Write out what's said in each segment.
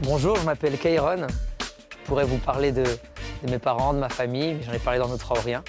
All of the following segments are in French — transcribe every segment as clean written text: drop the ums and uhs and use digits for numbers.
Bonjour, je m'appelle Kairon. Je pourrais vous parler de mes parents, de ma famille, mais j'en ai parlé dans Notre Aurien.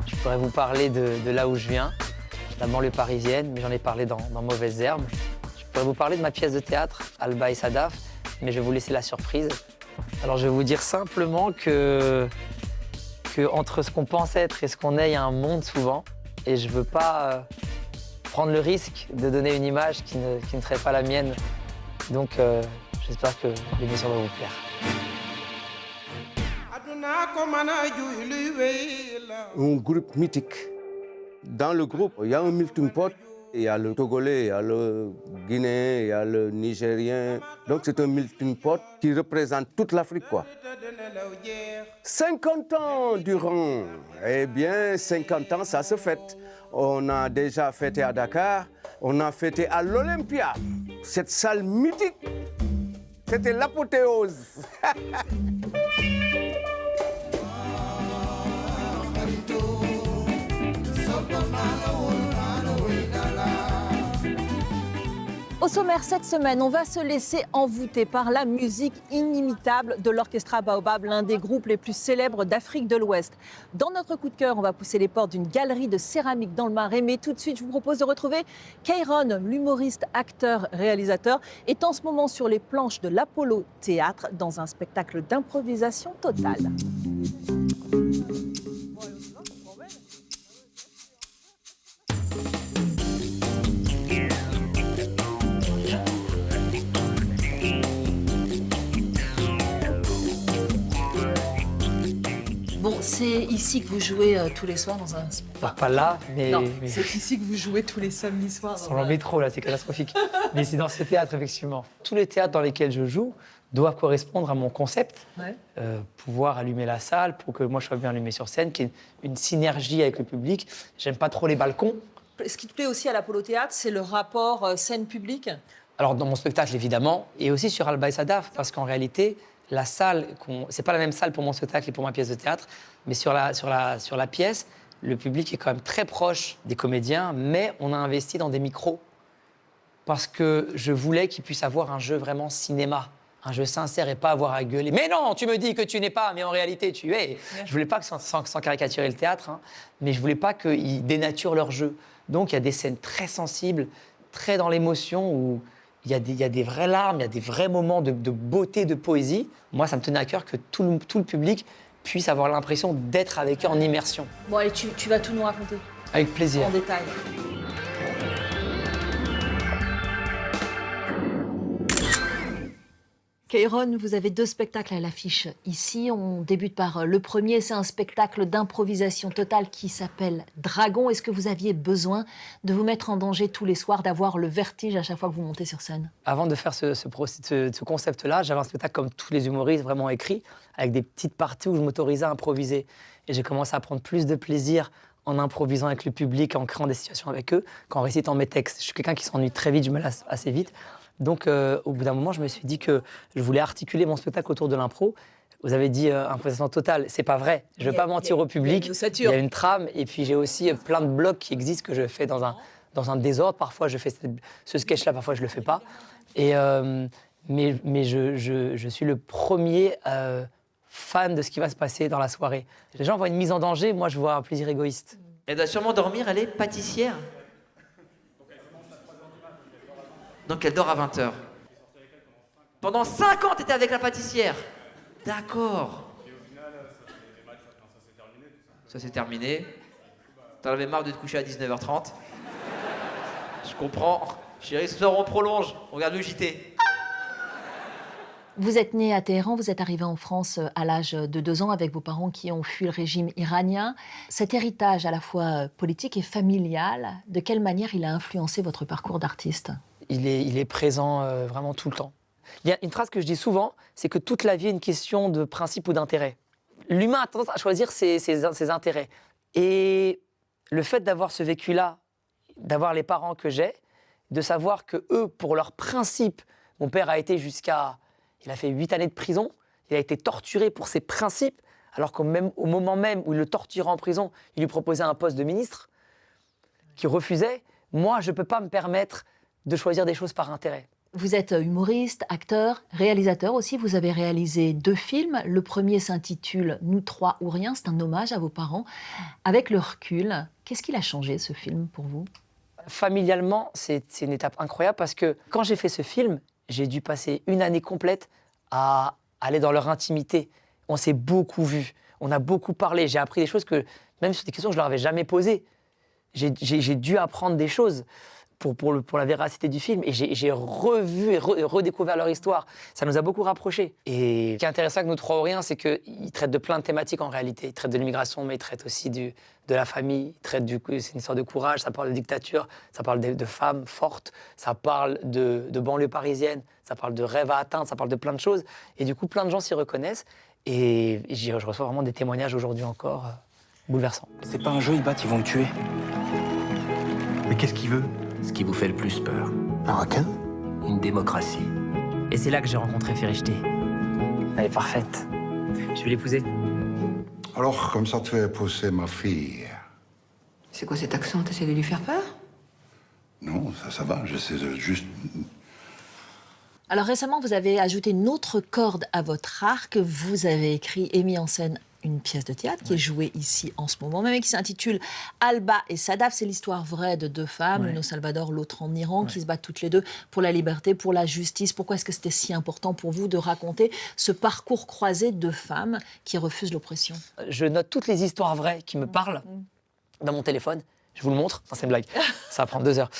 Je pourrais vous parler de là où je viens, la banlieue parisienne, mais j'en ai parlé dans Mauvaises Herbes. Je pourrais vous parler de ma pièce de théâtre, Alba et Sadaf, mais je vais vous laisser la surprise. Alors je vais vous dire simplement que entre ce qu'on pense être et ce qu'on est, il y a un monde souvent. Et je ne veux pas prendre le risque de donner une image qui ne serait pas la mienne. Donc j'espère que l'émission va vous plaire. Un groupe mythique. Dans le groupe, il y a un melting pot. Il y a le Togolais, il y a le Guinéen, il y a le Nigérien. Donc c'est un melting pot qui représente toute l'Afrique, quoi. 50 ans durant. Eh bien, 50 ans, ça se fête. On a déjà fêté à Dakar, on a fêté à l'Olympia. Cette salle mythique, c'était l'apothéose. Au sommaire cette semaine, on va se laisser envoûter par la musique inimitable de l'Orchestra Baobab, l'un des groupes les plus célèbres d'Afrique de l'Ouest. Dans notre coup de cœur, on va pousser les portes d'une galerie de céramique dans le Marais. Mais tout de suite, je vous propose de retrouver Kairon, l'humoriste, acteur, réalisateur, est en ce moment sur les planches de l'Apollo Théâtre dans un spectacle d'improvisation totale. Bon, c'est ici que vous jouez tous les soirs dans un spectacle. Pas là, mais... Non, c'est ici que vous jouez tous les samedis soirs. Sur le métro, là, c'est catastrophique. Mais c'est dans ce théâtre, effectivement. Tous les théâtres dans lesquels je joue doivent correspondre à mon concept. Ouais. Pouvoir allumer la salle pour que moi, je sois bien allumé sur scène, qu'il y ait une synergie avec le public. J'aime pas trop les balcons. Ce qui te plaît aussi à l'Apollo Théâtre, c'est le rapport scène-public. Alors, dans mon spectacle, évidemment, et aussi sur Alba et Sadaf, parce qu'en réalité, la salle, c'est pas la même salle pour mon spectacle et pour ma pièce de théâtre, mais sur la pièce, le public est quand même très proche des comédiens, mais on a investi dans des micros parce que je voulais qu'ils puissent avoir un jeu vraiment cinéma, un jeu sincère et pas avoir à gueuler. Mais non, tu me dis que tu n'es pas, mais en réalité tu es. Je voulais pas que sans caricaturer le théâtre, hein, mais je voulais pas qu'ils dénaturent leur jeu. Donc il y a des scènes très sensibles, très dans l'émotion où il y a des vraies larmes, il y a des vrais moments de beauté, de poésie. Moi, ça me tenait à cœur que tout le public puisse avoir l'impression d'être avec eux en immersion. Bon, allez, tu vas tout nous raconter. Avec plaisir. En détail. Kairon, vous avez 2 spectacles à l'affiche ici. On débute par le premier, c'est un spectacle d'improvisation totale qui s'appelle Dragon. Est-ce que vous aviez besoin de vous mettre en danger tous les soirs, d'avoir le vertige à chaque fois que vous montez sur scène? Avant de faire ce concept-là, j'avais un spectacle comme tous les humoristes, vraiment écrit, avec des petites parties où je m'autorisais à improviser. Et j'ai commencé à prendre plus de plaisir en improvisant avec le public, en créant des situations avec eux, qu'en récitant mes textes. Je suis quelqu'un qui s'ennuie très vite, je me lasse assez vite. Donc, au bout d'un moment, je me suis dit que je voulais articuler mon spectacle autour de l'impro. Vous avez dit improvisation totale, c'est pas vrai. Je ne vais pas mentir au public. Il y a une trame, et puis j'ai aussi plein de blocs qui existent que je fais dans un désordre. Parfois, je fais ce sketch-là, parfois, je le fais pas. Et, mais je suis le premier fan de ce qui va se passer dans la soirée. Les gens voient une mise en danger, moi, je vois un plaisir égoïste. Elle doit sûrement dormir, elle est pâtissière. Donc elle dort à 20h. Pendant 5 ans, t'étais avec la pâtissière. D'accord. Ça s'est terminé. T'en avais marre de te coucher à 19h30. Je comprends. Chérie, ce soir on prolonge. On regarde le JT. Vous êtes né à Téhéran, vous êtes arrivé en France à l'âge de 2 ans avec vos parents qui ont fui le régime iranien. Cet héritage à la fois politique et familial, de quelle manière il a influencé votre parcours d'artiste ? Il est présent vraiment tout le temps. Il y a une phrase que je dis souvent, c'est que toute la vie est une question de principe ou d'intérêt. L'humain a tendance à choisir ses intérêts. Et le fait d'avoir ce vécu-là, d'avoir les parents que j'ai, de savoir que eux, pour leurs principes, mon père a été jusqu'à Il a fait 8 années de prison. Il a été torturé pour ses principes, alors qu'au moment même où il le torturait en prison, il lui proposait un poste de ministre, qui refusait. Moi, je ne peux pas me permettre de choisir des choses par intérêt. Vous êtes humoriste, acteur, réalisateur aussi. Vous avez réalisé 2 films. Le premier s'intitule « Nous trois ou rien ». C'est un hommage à vos parents. Avec le recul, qu'est-ce qu'il a changé, ce film, pour vous? Familialement, c'est une étape incroyable parce que quand j'ai fait ce film, j'ai dû passer une année complète à aller dans leur intimité. On s'est beaucoup vus, on a beaucoup parlé. J'ai appris des choses que, même sur des questions que je ne leur avais jamais posées, j'ai dû apprendre des choses pour la véracité du film. Et j'ai revu et redécouvert leur histoire. Ça nous a beaucoup rapprochés. Et ce qui est intéressant avec Nous trois ou rien, c'est qu'ils traitent de plein de thématiques en réalité. Ils traitent de l'immigration, mais ils traitent aussi de la famille. C'est une histoire de courage, ça parle de dictature, ça parle de femmes fortes, ça parle de banlieue parisienne, ça parle de rêves à atteindre, ça parle de plein de choses. Et du coup, plein de gens s'y reconnaissent. Et je reçois vraiment des témoignages aujourd'hui encore bouleversants. C'est pas un jeu, ils battent, ils vont le tuer. Mais qu'est-ce qu'il veut? Ce qui vous fait le plus peur, Un requin? une démocratie. Et c'est là que j'ai rencontré Férichté. Elle est parfaite. Je vais l'épouser. Alors, comme ça te fait pousser ma fille? C'est quoi cet accent? T'essaies de lui faire peur? Non, ça va, j'essaie de juste... Alors récemment, vous avez ajouté une autre corde à votre arc. Vous avez écrit et mis en scène une pièce de théâtre qui est jouée ici en ce moment même et qui s'intitule Alba et Sadaf. C'est l'histoire vraie de 2 femmes, une au Salvador, l'autre en Iran, qui se battent toutes les 2 pour la liberté, pour la justice. Pourquoi est-ce que c'était si important pour vous de raconter ce parcours croisé de femmes qui refusent l'oppression? Je note toutes les histoires vraies qui me parlent dans mon téléphone. Je vous le montre. Non, c'est une blague. Ça va prendre 2 heures.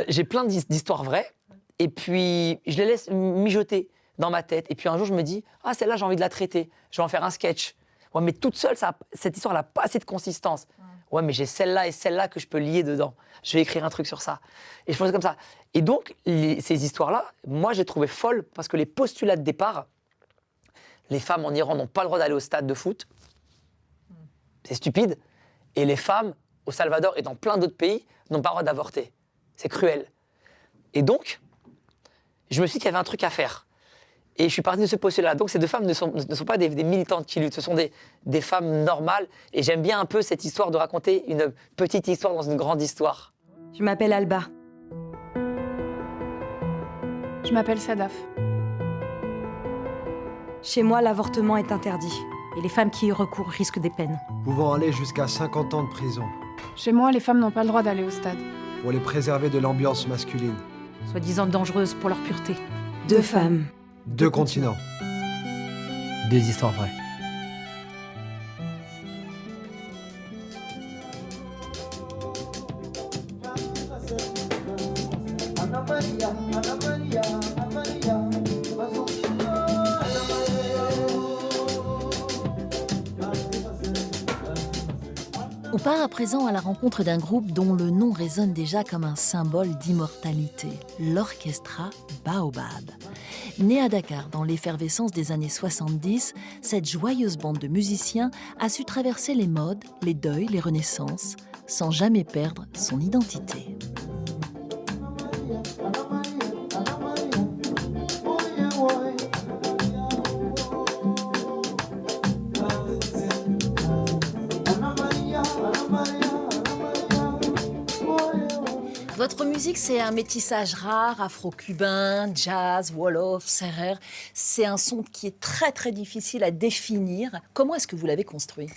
J'ai plein d'histoires vraies et puis je les laisse mijoter dans ma tête. Et puis un jour, je me dis, ah, celle-là, j'ai envie de la traiter. Je vais en faire un sketch. Ouais, mais toute seule, cette histoire n'a pas assez de consistance. Ouais, mais j'ai celle-là et celle-là que je peux lier dedans. Je vais écrire un truc sur ça. Et je faisais comme ça. Et donc, ces histoires-là, moi, j'ai trouvé folles parce que les postulats de départ, les femmes en Iran n'ont pas le droit d'aller au stade de foot. C'est stupide. Et les femmes au Salvador et dans plein d'autres pays n'ont pas le droit d'avorter. C'est cruel. Et donc, je me suis dit qu'il y avait un truc à faire. Et je suis parti de ce postulat-là. Donc ces 2 femmes ne sont pas des militantes qui luttent, ce sont des femmes normales. Et j'aime bien un peu cette histoire de raconter une petite histoire dans une grande histoire. Je m'appelle Alba. Je m'appelle Sadaf. Chez moi, l'avortement est interdit. Et les femmes qui y recourent risquent des peines. Pouvant aller jusqu'à 50 ans de prison. Chez moi, les femmes n'ont pas le droit d'aller au stade. Pour les préserver de l'ambiance masculine. Soi-disant dangereuses pour leur pureté. 2 femmes. 2 continents. 2 histoires vraies. On part à présent à la rencontre d'un groupe dont le nom résonne déjà comme un symbole d'immortalité, l'Orchestra Baobab. Né à Dakar dans l'effervescence des années 70, cette joyeuse bande de musiciens a su traverser les modes, les deuils, les renaissances, sans jamais perdre son identité. Votre musique, c'est un métissage rare, afro-cubain, jazz, wolof, serrère. C'est un son qui est très, très difficile à définir. Comment est-ce que vous l'avez construit?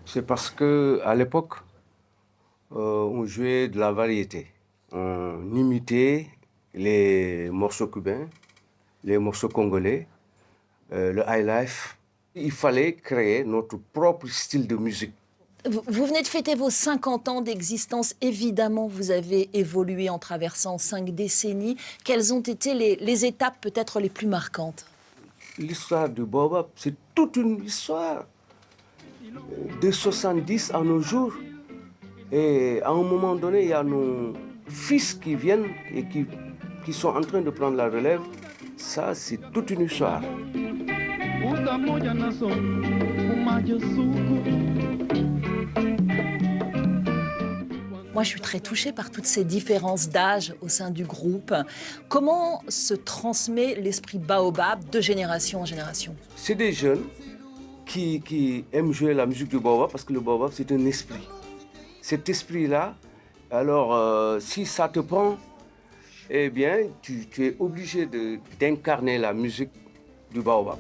C'est parce qu'à l'époque, on jouait de la variété. On imitait les morceaux cubains, les morceaux congolais, le high life. Il fallait créer notre propre style de musique. Vous venez de fêter vos 50 ans d'existence. Évidemment, vous avez évolué en traversant 5 décennies. Quelles ont été les étapes peut-être les plus marquantes? L'histoire du Baobab, c'est toute une histoire. De 70 à nos jours. Et à un moment donné, il y a nos fils qui viennent et qui sont en train de prendre la relève. Ça, c'est toute une histoire. Moi, je suis très touchée par toutes ces différences d'âge au sein du groupe. Comment se transmet l'esprit Baobab de génération en génération? C'est des jeunes qui aiment jouer la musique du Baobab parce que le Baobab, c'est un esprit. Cet esprit-là, alors si ça te prend, eh bien, tu es obligé d'incarner la musique du Baobab.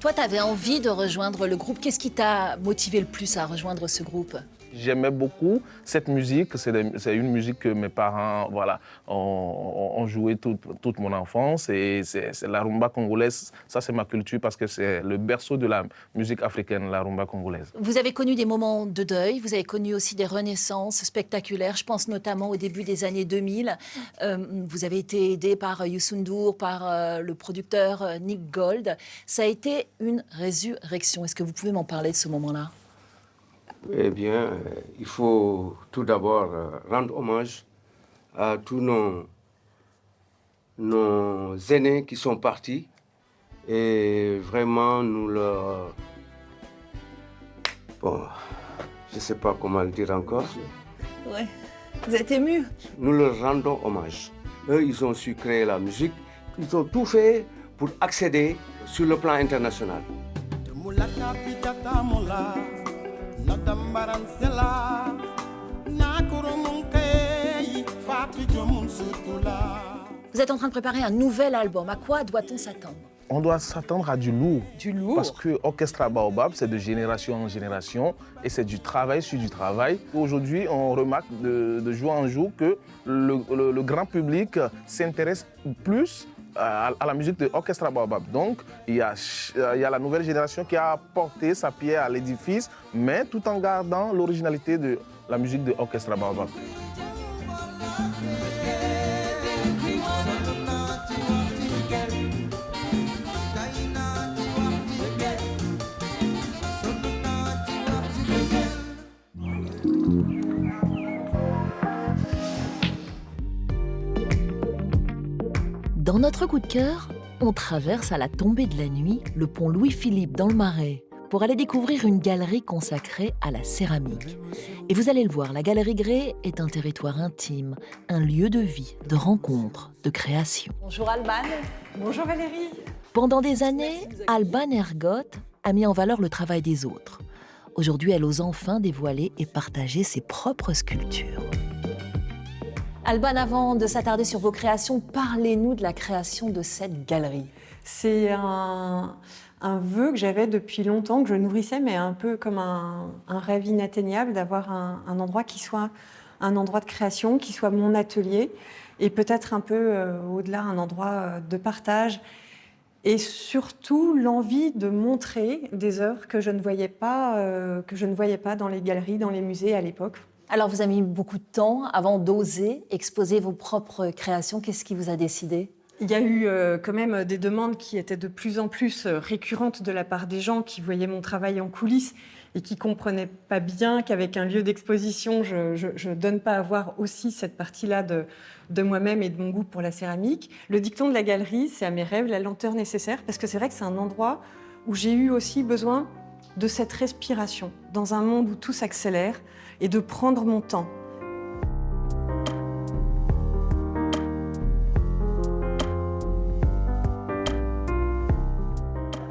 Toi, tu avais envie de rejoindre le groupe. Qu'est-ce qui t'a motivé le plus à rejoindre ce groupe? J'aimais beaucoup cette musique. C'est une musique que mes parents ont joué toute mon enfance. Et c'est la rumba congolaise. Ça, c'est ma culture parce que c'est le berceau de la musique africaine, la rumba congolaise. Vous avez connu des moments de deuil. Vous avez connu aussi des renaissances spectaculaires. Je pense notamment au début des années 2000. Vous avez été aidé par Youssou N'Dour, par le producteur Nick Gold. Ça a été une résurrection. Est-ce que vous pouvez m'en parler de ce moment-là? Eh bien, il faut tout d'abord rendre hommage à tous nos aînés qui sont partis et vraiment nous leur... Bon, je ne sais pas comment le dire encore. Ouais. Vous êtes ému? Nous leur rendons hommage. Eux, ils ont su créer la musique. Ils ont tout fait pour accéder sur le plan international. Vous êtes en train de préparer un nouvel album. À quoi doit-on s'attendre? On doit s'attendre à du lourd. Du lourd? Parce que Orchestra Baobab, c'est de génération en génération et c'est du travail sur du travail. Aujourd'hui, on remarque de jour en jour que le grand public s'intéresse plus à la musique de Orchestra Baobab. Donc, il y a la nouvelle génération qui a apporté sa pierre à l'édifice, mais tout en gardant l'originalité de la musique de Orchestra Baobab. Dans notre coup de cœur, on traverse à la tombée de la nuit le pont Louis-Philippe dans le Marais pour aller découvrir une galerie consacrée à la céramique. Et vous allez le voir, la Galerie Grès est un territoire intime, un lieu de vie, de rencontre, de création. Bonjour Alban. Bonjour Valérie. Pendant des années, Alban Ergotte a mis en valeur le travail des autres. Aujourd'hui, elle ose enfin dévoiler et partager ses propres sculptures. Alban, avant de s'attarder sur vos créations, parlez-nous de la création de cette galerie. C'est un vœu que j'avais depuis longtemps, que je nourrissais, mais un peu comme un rêve inatteignable, d'avoir un endroit qui soit un endroit de création, qui soit mon atelier, et peut-être un peu au-delà, un endroit de partage. Et surtout, l'envie de montrer des œuvres que je ne voyais pas dans les galeries, dans les musées à l'époque. Alors, vous avez mis beaucoup de temps avant d'oser exposer vos propres créations. Qu'est-ce qui vous a décidé? Il y a eu quand même des demandes qui étaient de plus en plus récurrentes de la part des gens qui voyaient mon travail en coulisses et qui ne comprenaient pas bien qu'avec un lieu d'exposition, je ne donne pas à voir aussi cette partie-là de moi-même et de mon goût pour la céramique. Le dicton de la galerie, c'est à mes rêves la lenteur nécessaire, parce que c'est vrai que c'est un endroit où j'ai eu aussi besoin de cette respiration, dans un monde où tout s'accélère, et de prendre mon temps.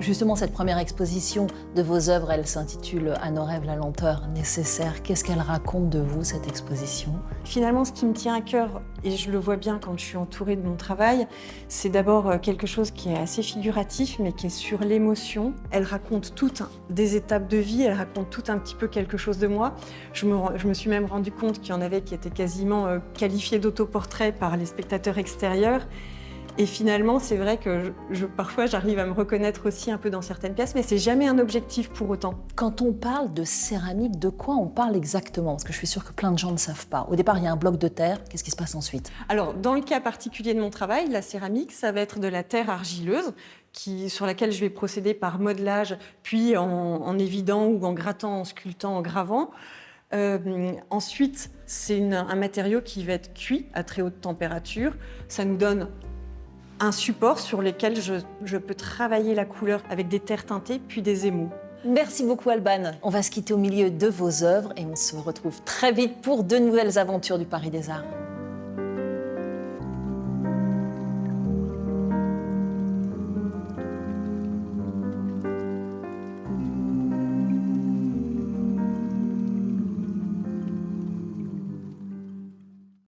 Justement, cette première exposition de vos œuvres, elle s'intitule « À nos rêves, la lenteur nécessaire ». Qu'est-ce qu'elle raconte de vous, cette exposition? Finalement, ce qui me tient à cœur, et je le vois bien quand je suis entourée de mon travail, c'est d'abord quelque chose qui est assez figuratif, mais qui est sur l'émotion. Elle raconte toutes des étapes de vie, elle raconte tout un petit peu quelque chose de moi. Je me suis même rendu compte qu'il y en avait qui étaient quasiment qualifiés d'autoportrait par les spectateurs extérieurs. Et finalement, c'est vrai que parfois, j'arrive à me reconnaître aussi un peu dans certaines pièces, mais c'est jamais un objectif pour autant. Quand on parle de céramique, de quoi on parle exactement? Parce que je suis sûre que plein de gens ne savent pas. Au départ, il y a un bloc de terre. Qu'est-ce qui se passe ensuite? Alors, dans le cas particulier de mon travail, la céramique, ça va être de la terre argileuse sur laquelle je vais procéder par modelage, puis en évidant ou en grattant, en sculptant, en gravant. Ensuite, c'est un matériau qui va être cuit à très haute température. Ça nous donne un support sur lequel je peux travailler la couleur avec des terres teintées puis des émaux. Merci beaucoup Alban. On va se quitter au milieu de vos œuvres et on se retrouve très vite pour de nouvelles aventures du Paris des Arts.